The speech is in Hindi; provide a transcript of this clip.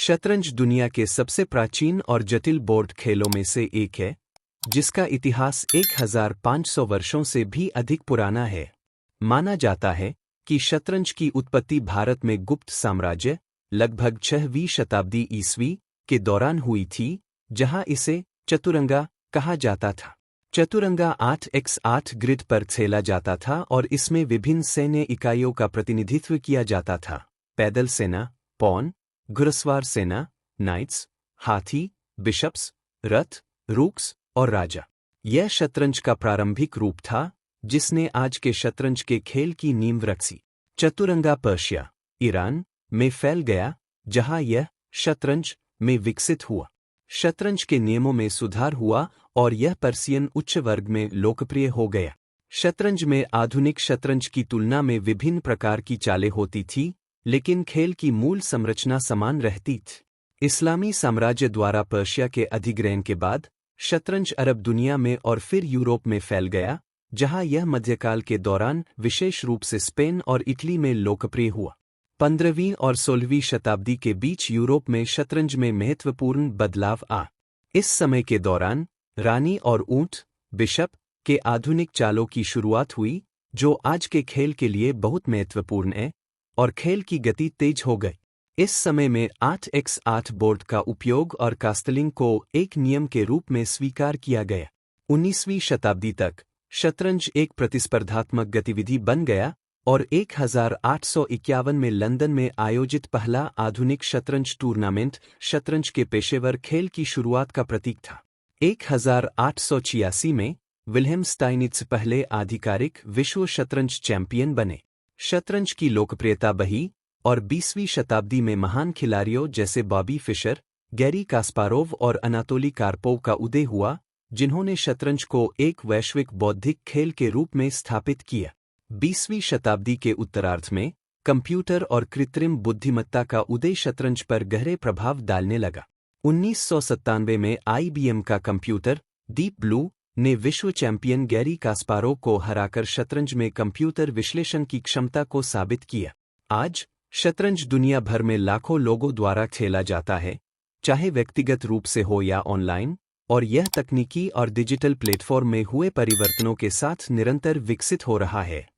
शतरंज दुनिया के सबसे प्राचीन और जटिल बोर्ड खेलों में से एक है, जिसका इतिहास 1500 वर्षों से भी अधिक पुराना है। माना जाता है कि शतरंज की उत्पत्ति भारत में गुप्त साम्राज्य लगभग 6वीं शताब्दी ईस्वी के दौरान हुई थी, जहां इसे चतुरंगा कहा जाता था। चतुरंगा 8x8 ग्रिड पर खेला जाता था और इसमें विभिन्न सैन्य इकाइयों का प्रतिनिधित्व किया जाता था: पैदल सेना, पॉन, घुड़सवार सेना, नाइट्स, हाथी, बिशप्स, रथ, रूक्स और राजा। यह शतरंज का प्रारंभिक रूप था, जिसने आज के शतरंज के खेल की नींव रखी। चतुरंगा पर्शिया, ईरान में फैल गया, जहां यह शतरंज में विकसित हुआ। शतरंज के नियमों में सुधार हुआ और यह पर्शियन उच्च वर्ग में लोकप्रिय हो गया। शतरंज में आधुनिक शतरंज की तुलना में विभिन्न प्रकार की चालें होती थी, लेकिन खेल की मूल संरचना समान रहती थी। इस्लामी साम्राज्य द्वारा पर्शिया के अधिग्रहण के बाद शतरंज अरब दुनिया में और फिर यूरोप में फैल गया, जहां यह मध्यकाल के दौरान विशेष रूप से स्पेन और इटली में लोकप्रिय हुआ। 15वीं और 16वीं शताब्दी के बीच यूरोप में शतरंज में महत्वपूर्ण बदलाव आ। इस समय के दौरान रानी और ऊंट, बिशप के आधुनिक चालों की शुरुआत हुई, जो आज के खेल के लिए बहुत महत्वपूर्ण है, और खेल की गति तेज हो गई। इस समय में 8x8 बोर्ड का उपयोग और कास्टलिंग को एक नियम के रूप में स्वीकार किया गया। 19वीं शताब्दी तक शतरंज एक प्रतिस्पर्धात्मक गतिविधि बन गया और 1851 में लंदन में आयोजित पहला आधुनिक शतरंज टूर्नामेंट शतरंज के पेशेवर खेल की शुरुआत का प्रतीक था। 1886 में विल्हेम स्टाइनिट्ज़ पहले आधिकारिक विश्व शतरंज चैंपियन बने। शतरंज की लोकप्रियता बढ़ी और 20वीं शताब्दी में महान खिलाड़ियों जैसे बॉबी फिशर, गैरी कास्पारोव और अनातोली कार्पोव का उदय हुआ, जिन्होंने शतरंज को एक वैश्विक बौद्धिक खेल के रूप में स्थापित किया। 20वीं शताब्दी के उत्तरार्ध में कंप्यूटर और कृत्रिम बुद्धिमत्ता का उदय शतरंज पर गहरे प्रभाव डालने लगा। 1997 में IBM का कंप्यूटर डीप ब्लू ने विश्व चैंपियन गैरी कास्पारोव को हराकर शतरंज में कंप्यूटर विश्लेषण की क्षमता को साबित किया। आज शतरंज दुनिया भर में लाखों लोगों द्वारा खेला जाता है, चाहे व्यक्तिगत रूप से हो या ऑनलाइन, और यह तकनीकी और डिजिटल प्लेटफॉर्म में हुए परिवर्तनों के साथ निरंतर विकसित हो रहा है।